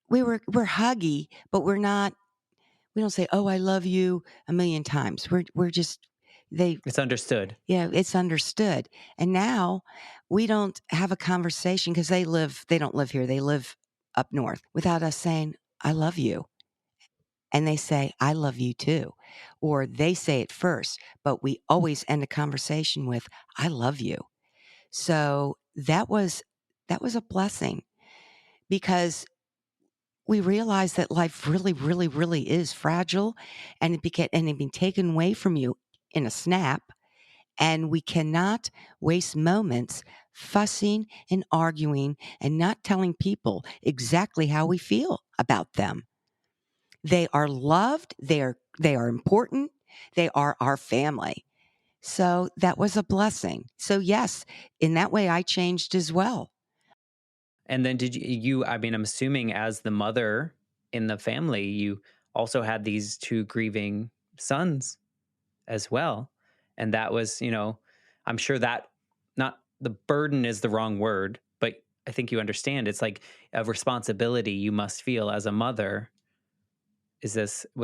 we're huggy, but we don't say, "Oh, I love you" a million times. We're just they It's understood. yeah, it's understood. And now we don't have a conversation because they don't live here. They live up north without us saying, "I love you." And they say, "I love you too." Or they say it first, but we always end a conversation with, "I love you." So that was a blessing because we realized that life really, really, really is fragile and it being taken away from you in a snap. And we cannot waste moments fussing and arguing and not telling people exactly how we feel about them. They are loved. They are important. They are our family. So that was a blessing. So yes, in that way I changed as well. And then I mean, I'm assuming as the mother in the family, you also had these two grieving sons as well. And that was, I'm sure that not the burden is the wrong word, but I think you understand it's like a responsibility you must feel as a mother. Was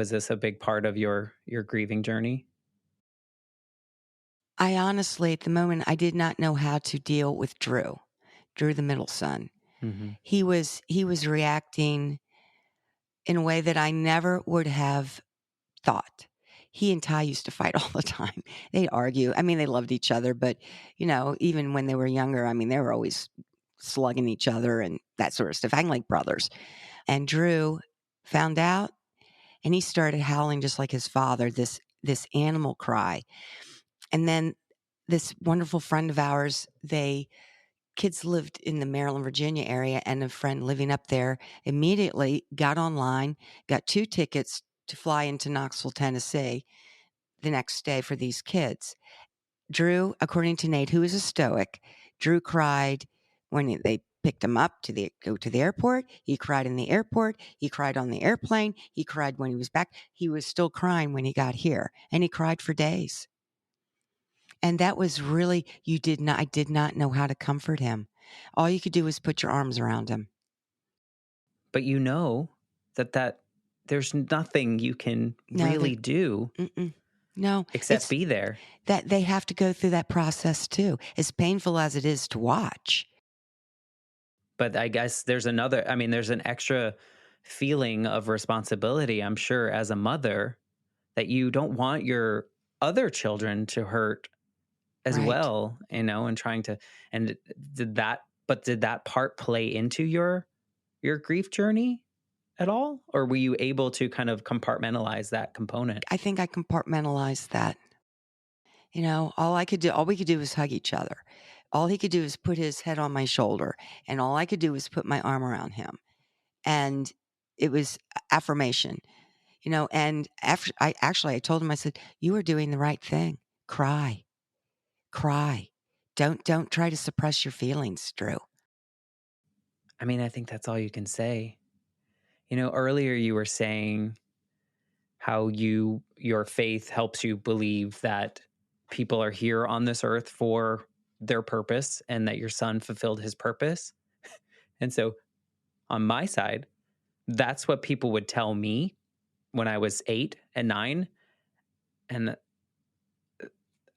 this a big part of your grieving journey? I honestly, at the moment, I did not know how to deal with Drew, the middle son. Hmm. He was reacting in a way that I never would have thought. He and Ty used to fight all the time. They'd argue. I mean, they loved each other, but even when they were younger, I mean, they were always slugging each other and that sort of stuff, acting like brothers. And Drew found out, and he started howling just like his father, this animal cry. And then this wonderful friend of ours, they kids lived in the Maryland, Virginia area, and a friend living up there immediately got online, got 2 tickets to fly into Knoxville, Tennessee the next day for these kids. Drew, according to Nate, who is a stoic, Drew cried when they picked him up to go to the airport. He cried in the airport. He cried on the airplane. He cried when he was back. He was still crying when he got here, and he cried for days. And that was really, I did not know how to comfort him. All you could do was put your arms around him. But that there's nothing you can No, really do mm-mm. No, except it's be there. that they have to go through that process too, as painful as it is to watch. But I guess there's an extra feeling of responsibility, I'm sure, as a mother that you don't want your other children to hurt as Right. well, and trying to, and did that part play into your grief journey at all? Or were you able to kind of compartmentalize that component? I think I compartmentalized that. All we could do was hug each other. All he could do was put his head on my shoulder, and all I could do was put my arm around him. And it was affirmation, and after I told him, I said, "You are doing the right thing. Cry, cry. Don't try to suppress your feelings, Drew." I mean, I think that's all you can say. Earlier you were saying how your faith helps you believe that people are here on this earth for their purpose and that your son fulfilled his purpose. And so on my side, that's what people would tell me when I was 8 and 9. And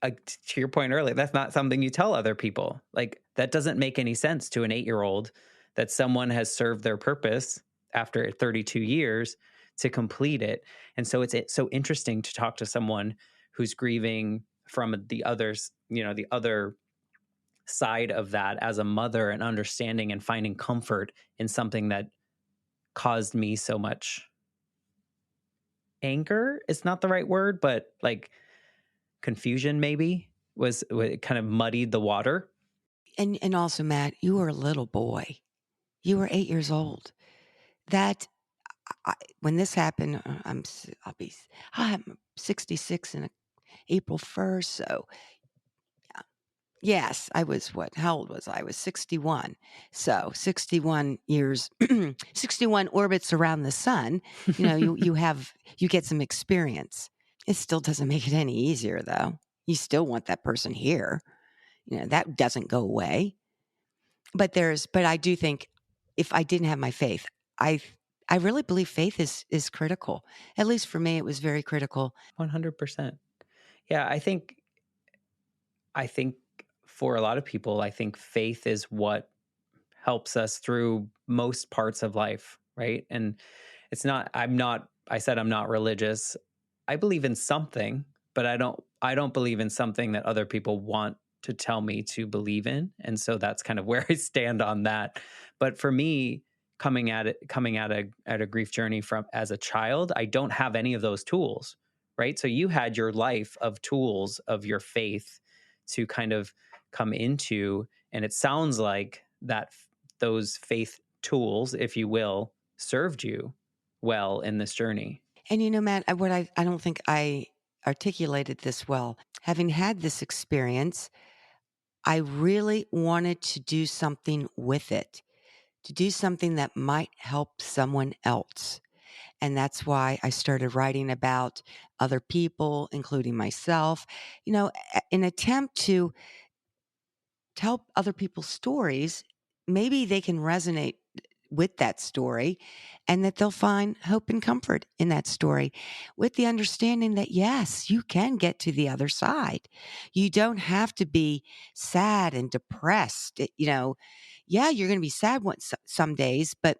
to your point earlier, that's not something you tell other people. Like, that doesn't make any sense to an 8-year-old that someone has served their purpose after 32 years to complete it. And so it's so interesting to talk to someone who's grieving from the other side of that as a mother, and understanding and finding comfort in something that caused me so much anger is not the right word, but like confusion maybe it kind of muddied the water. And also, Matt, you were a little boy. You were 8 years old. That when this happened, I'm 66 in April 1st. So yes, I was what? How old was I? I was 61. So 61 years, 61 orbits around the sun. You get some experience. It still doesn't make it any easier though. You still want that person here. That doesn't go away. But I do think if I didn't have my faith, I I really believe faith is critical. At least for me, it was very critical. 100%. Yeah, I think for a lot of people, I think faith is what helps us through most parts of life, right? And I said I'm not religious. I believe in something, but I don't believe in something that other people want to tell me to believe in. And so that's kind of where I stand on that. But for me, coming at a grief journey from as a child, I don't have any of those tools, right? So you had your life of tools of your faith to kind of come into, and it sounds like those faith tools, if you will, served you well in this journey. And Matt, I don't think I articulated this well. Having had this experience, I really wanted to do something with it, to do something that might help someone else. And that's why I started writing about other people, including myself, in attempt to tell other people's stories. Maybe they can resonate with that story and that they'll find hope and comfort in that story with the understanding that, yes, you can get to the other side. You don't have to be sad and depressed. Yeah, you're going to be sad some days, but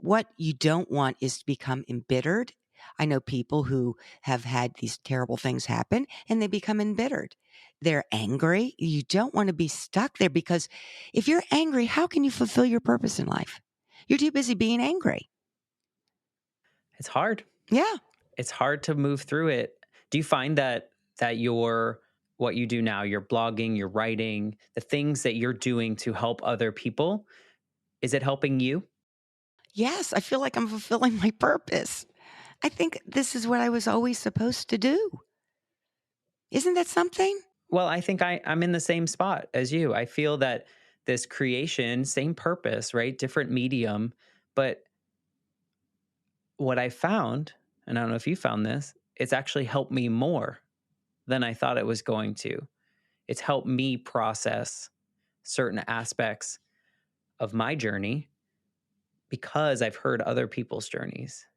what you don't want is to become embittered. I know people who have had these terrible things happen and they become embittered. They're angry. You don't want to be stuck there because if you're angry, how can you fulfill your purpose in life? You're too busy being angry. It's hard. Yeah. It's hard to move through it. Do you find that your what you do now, your blogging, your writing, the things that you're doing to help other people, is it helping you? Yes. I feel like I'm fulfilling my purpose. I think this is what I was always supposed to do. Isn't that something? Well, I think I'm in the same spot as you. I feel that this creation, same purpose, right? Different medium. But what I found, and I don't know if you found this, it's actually helped me more than I thought it was going to. It's helped me process certain aspects of my journey because I've heard other people's journeys.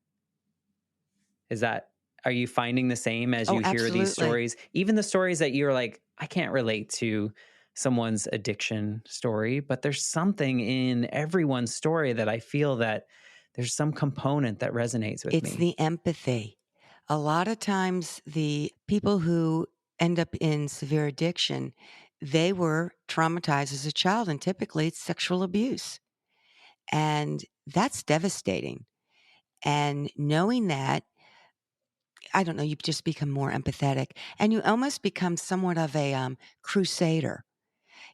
Is that Are you finding the same as Oh, you hear these absolutely. stories? Even the stories that you're like, I can't relate to someone's addiction story, but there's something in everyone's story that I feel that there's some component that resonates with It's me. the empathy. A lot of times, the people who end up in severe addiction, they were traumatized as a child, and typically it's sexual abuse. And that's devastating. And knowing that, I don't know, you just become more empathetic and you almost become somewhat of a crusader.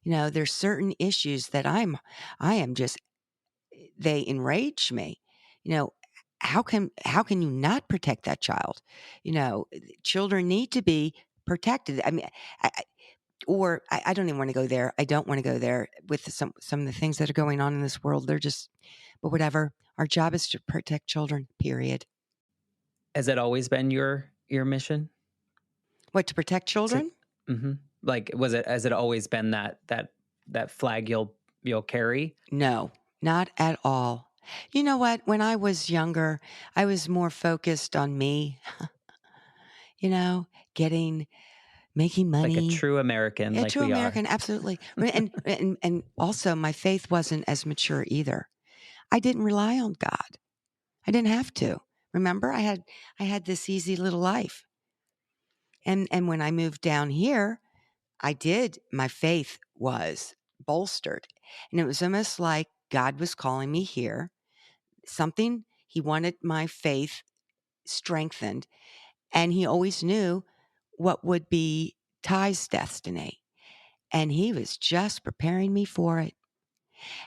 There's certain issues that I am just they enrage me. You know, how can you not protect that child? Children need to be protected. I mean, I don't even want to go there. I don't want to go there with some of the things that are going on in this world. But whatever. Our job is to protect children. Period. Has it always been your mission What, to protect to children? mhm. Like was it has it always been that flag you'll carry? No, not at all. You know what? When I was younger, I was more focused on me. You know, getting making Like a money. true American Yeah, like true we are. American, absolutely. And also my faith wasn't as mature either. I didn't rely on God. I didn't have to. Remember, I had this easy little life. And when I moved down here, my faith was bolstered. And it was almost like God was calling me here. Something he wanted my faith strengthened, and he always knew what would be Ty's destiny. And he was just preparing me for it.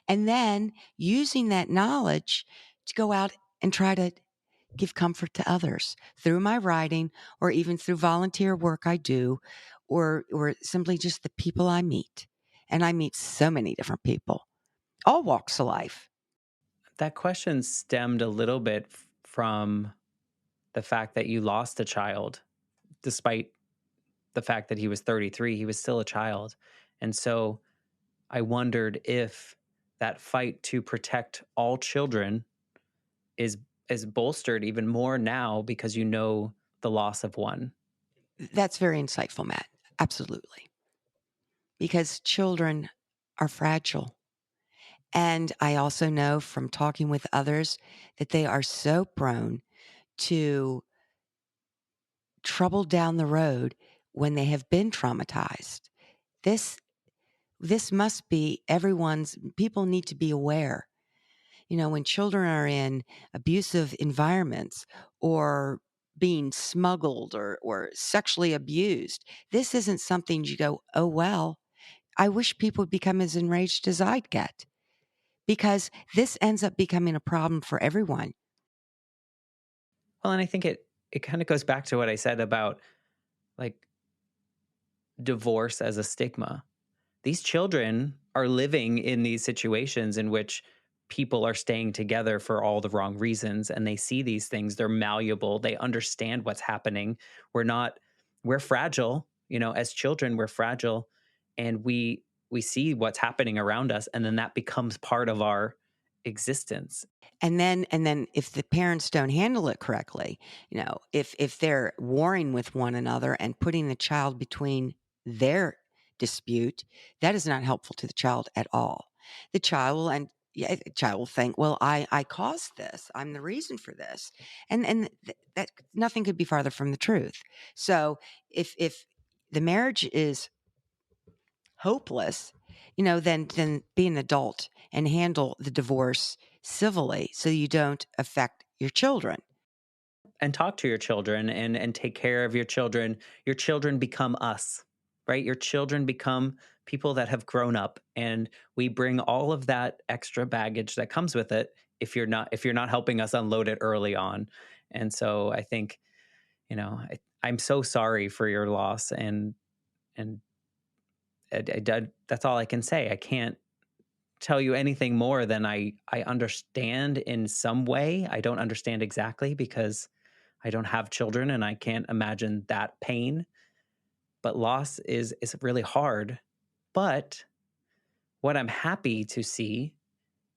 And then using that knowledge to go out and try to give comfort to others through my writing or even through volunteer work I do or simply just the people I meet. And I meet so many different people, all walks of life. That question stemmed a little bit from the fact that you lost a child. Despite the fact that he was 33, he was still a child. And so I wondered if that fight to protect all children is is bolstered even more now because you know the loss of one. That's very insightful, Matt. Absolutely. Because children are fragile. And I also know from talking with others that they are so prone to trouble down the road when they have been traumatized. This this must be everyone's people need to be aware. You know, when children are in abusive environments or being smuggled or sexually abused, this isn't something you go, oh, well, I wish people would become as enraged as I'd get because this ends up becoming a problem for everyone. Well, and I think it kind of goes back to what I said about like divorce as a stigma. These children are living in these situations in which people are staying together for all the wrong reasons and they see these things, they're malleable, they understand what's happening. We're fragile, as children we're fragile, and we see what's happening around us, and then that becomes part of our existence. And then if the parents don't handle it correctly, if they're warring with one another and putting the child between their dispute, that is not helpful to the child at all. The child will and yeah, the child will think, well, I caused this. I'm the reason for this. And that nothing could be farther from the truth. So if the marriage is hopeless, then be an adult and handle the divorce civilly so you don't affect your children. And talk to your children and take care of your children. Your children become us, right? Your children become people that have grown up, and we bring all of that extra baggage that comes with it if you're not helping us unload it early on. And so I think, I'm so sorry for your loss, and that's all I can say. I can't tell you anything more than I understand in some way. I don't understand exactly because I don't have children and I can't imagine that pain. But loss is really hard. But what I'm happy to see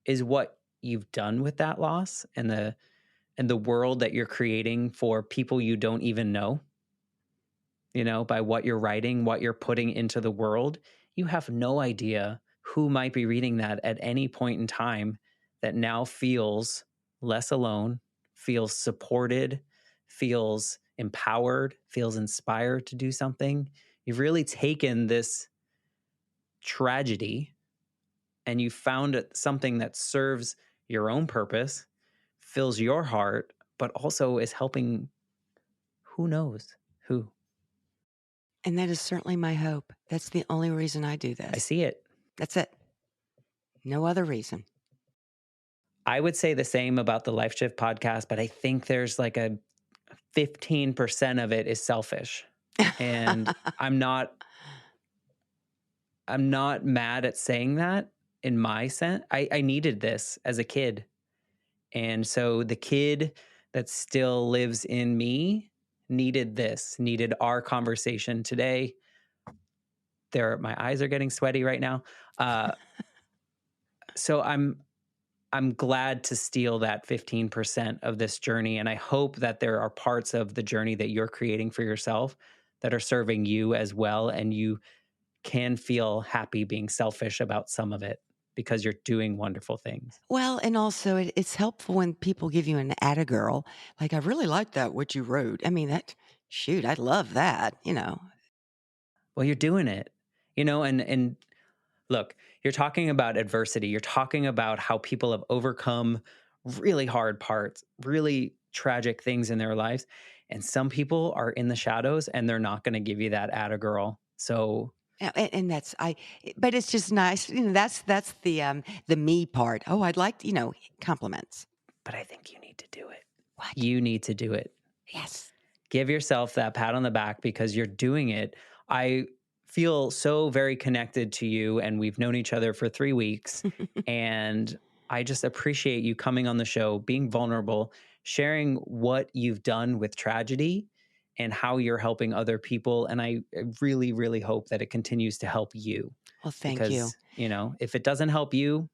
is what you've done with that loss and the world that you're creating for people you don't even know. By what you're writing, what you're putting into the world. You have no idea who might be reading that at any point in time that now feels less alone, feels supported, feels empowered, feels inspired to do something. You've really taken this tragedy and you found something that serves your own purpose, fills your heart, but also is helping who knows who. And that is certainly my hope. That's the only reason I do I this. see it. That's it. No other reason. I would say the same about the Life Shift podcast, but I think there's like a 15% of it is selfish. And I'm not mad at saying that in my sense. I needed this as a kid. And so the kid that still lives in me needed this, needed our conversation today. My eyes are getting sweaty right now. So I'm glad to steal that 15% of this journey. And I hope that there are parts of the journey that you're creating for yourself that are serving you as well. And you can feel happy being selfish about some of it because you're doing wonderful things. Well, and also it's helpful when people give you an atta girl. Like, I really like that, what you wrote. I mean, shoot, I love that. Well, you're doing it, and look, you're talking about adversity. You're talking about how people have overcome really hard parts, really tragic things in their lives. And some people are in the shadows and they're not going to give you that atta girl. So, And that's but it's just nice, that's the me part. Oh, I'd like, compliments. but I think you need to do it. What? You need to do it. Yes. Give yourself that pat on the back because you're doing it. I feel so very connected to you, and we've known each other for 3 weeks. And I just appreciate you coming on the show, being vulnerable, sharing what you've done with tragedy and how you're helping other people. And I really, really hope that it continues to help you Well, thank you. because, if it doesn't help you,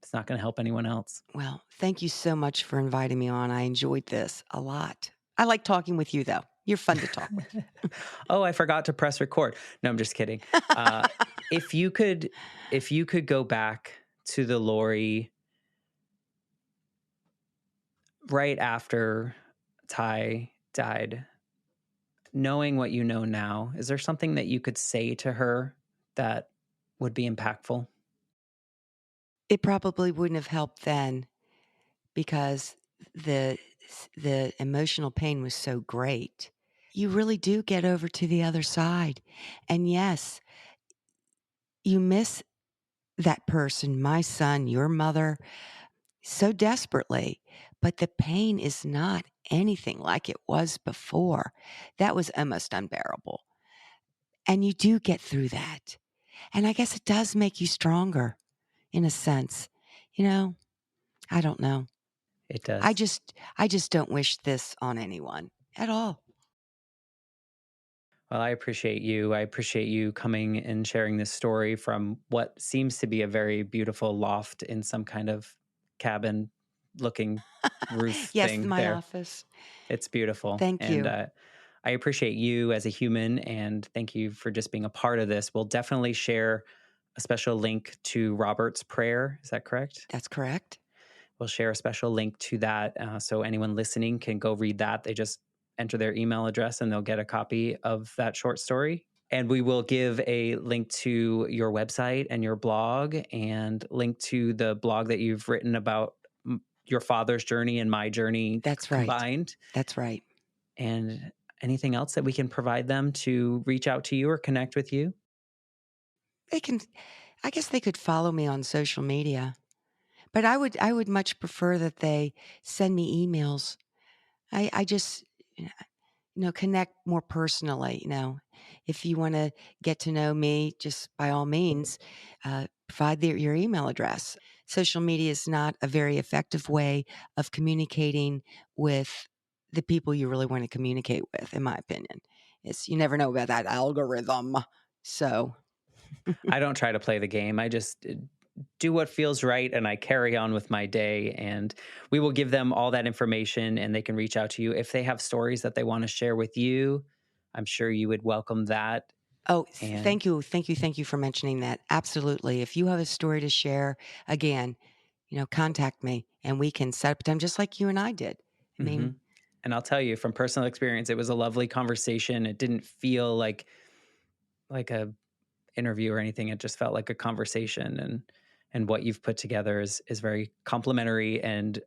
it's not going to help anyone else. Well, thank you so much for inviting me on. I enjoyed this a lot. I like talking with you, though. You're fun to talk with. Oh, I forgot to press record. No, I'm just kidding. Uh, if you could, if you could go back to the Lori right after Ty died, knowing what you know now, is there something that you could say to her that would be impactful? It probably wouldn't have helped then because the the emotional pain was so great. You really do get over to the other side. And yes, you miss that person, my son, your mother, so desperately, but the pain is not anything like it was before. That was almost unbearable. And you do get through that. And I guess it does make you stronger in a sense. You know, I don't know. It I does. just I just don't wish this on anyone at all. Well, I appreciate you. I appreciate you coming and sharing this story from what seems to be a very beautiful loft in some kind of cabin looking roof Yes, thing my there. office. It's beautiful. Thank And you. I appreciate you as a human. And thank you for just being a part of this. We'll definitely share a special link to Robert's prayer. Is that correct? That's correct. We'll share a special link to that so anyone listening can go read that. They just enter their email address and they'll get a copy of that short story. And we will give a link to your website and your blog and link to the blog that you've written about your father's journey and my journey That's right. combined. That's right. And anything else that we can provide them to reach out to you or connect with you? They can I guess they could follow me on social media, but I would much prefer that they send me emails. I just connect more personally, If you wanna get to know me, just by all means, provide your email address. Social media is not a very effective way of communicating with the people you really wanna communicate with, in my opinion. You never know about that algorithm. So, I don't try to play the game. I just do what feels right and I carry on with my day. And we will give them all that information and they can reach out to you. If they have stories that they want to share with you, I'm sure you would welcome that. oh, And thank you, thank you, thank you for mentioning that. Absolutely. If you have a story to share, again, contact me and we can set up time just like you and I did. I hmm mean, and I'll tell you from personal experience, it was a lovely conversation. It didn't feel like a interview or anything. It just felt like a conversation and what you've put together is very complimentary and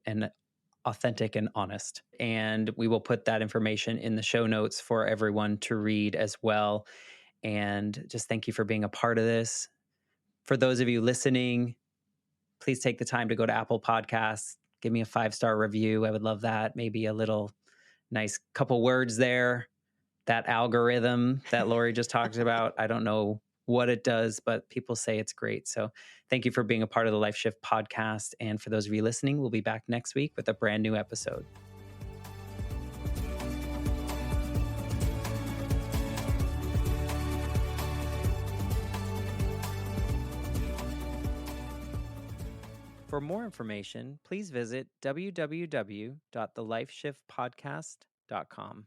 authentic and honest. And we will put that information in the show notes for everyone to read as well. And just thank you for being a part of this. For those of you listening, please take the time to go to Apple Podcasts, give me a 5-star review. I would love that. Maybe a little nice couple words there. That algorithm that Lori just talked about, I don't know what it does, but people say it's great. So thank you for being a part of the Life Shift podcast. And for those of you listening, we'll be back next week with a brand new episode. For more information, please visit www.thelifeshiftpodcast.com.